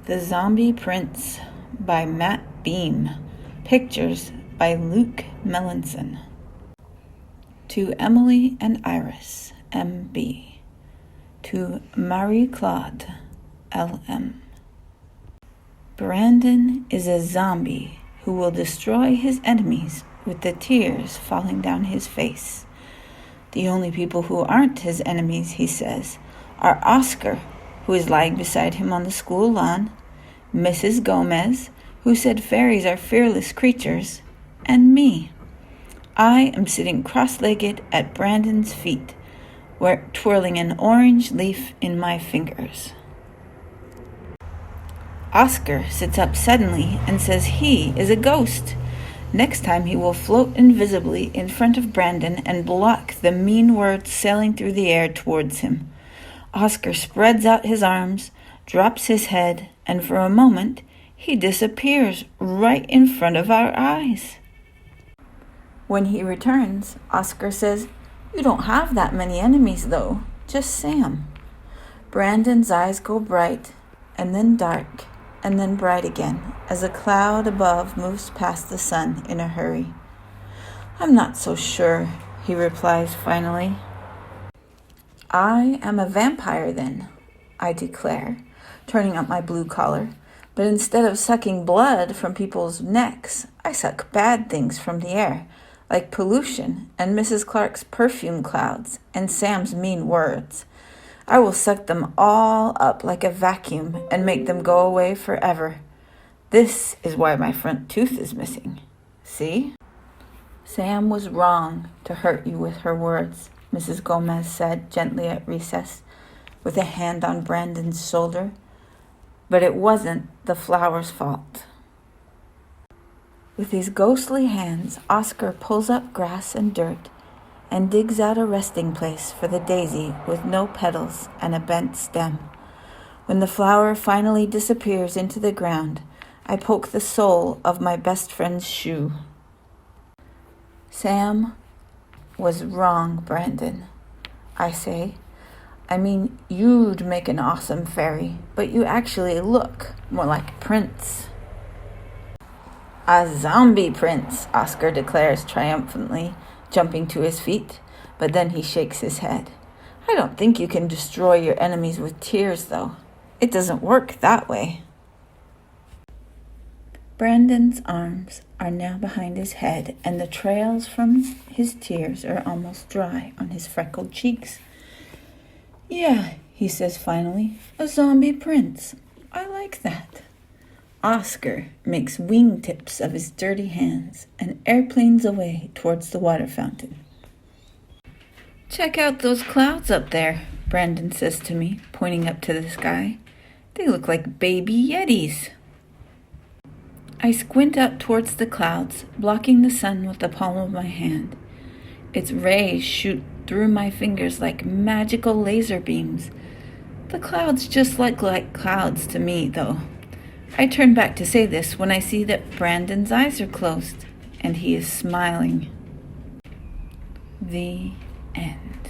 The Zombie Prince by Matt Beam. Pictures by Luc Melanson. To Emily and Iris, M.B. To Marie-Claude, L.M. Brandon is a zombie who will destroy his enemies with the tears falling down his face. The only people who aren't his enemies, he says, are Oscar, who is lying beside him on the school lawn, Mrs. Gomez, who said fairies are fearless creatures, and me. I am sitting cross-legged at Brandon's feet, twirling an orange leaf in my fingers. Oscar sits up suddenly and says he is a ghost. Next time he will float invisibly in front of Brandon and block the mean words sailing through the air towards him. Oscar spreads out his arms, drops his head, and for a moment he disappears right in front of our eyes. When he returns, Oscar says, "You don't have that many enemies, though, just Sam." Brandon's eyes go bright, and then dark, and then bright again, as a cloud above moves past the sun in a hurry. "I'm not so sure," he replies finally. "I am a vampire, then," I declare, turning up my blue collar. But instead of sucking blood from people's necks, I suck bad things from the air, like pollution and Mrs. Clark's perfume clouds and Sam's mean words. I will suck them all up like a vacuum and make them go away forever. This is why my front tooth is missing. See? "Sam was wrong to hurt you with her words," Mrs. Gomez said gently at recess, with a hand on Brandon's shoulder. "But it wasn't the flower's fault." With his ghostly hands, Oscar pulls up grass and dirt and digs out a resting place for the daisy with no petals and a bent stem. When the flower finally disappears into the ground, I poke the sole of my best friend's shoe. "Sam was wrong, Brandon," I say. "I mean, you'd make an awesome fairy, but you actually look more like Prince." "A zombie prince," Oscar declares triumphantly, jumping to his feet, but then he shakes his head. "I don't think you can destroy your enemies with tears, though. It doesn't work that way." Brandon's arms are now behind his head, and the trails from his tears are almost dry on his freckled cheeks. "Yeah," he says finally, "a zombie prince. I like that." Oscar makes wingtips of his dirty hands and airplanes away towards the water fountain. "Check out those clouds up there," Brandon says to me, pointing up to the sky. "They look like baby yetis." I squint up towards the clouds, blocking the sun with the palm of my hand. Its rays shoot through my fingers like magical laser beams. The clouds just look like clouds to me, though. I turn back to say this when I see that Brandon's eyes are closed, and he is smiling. The end.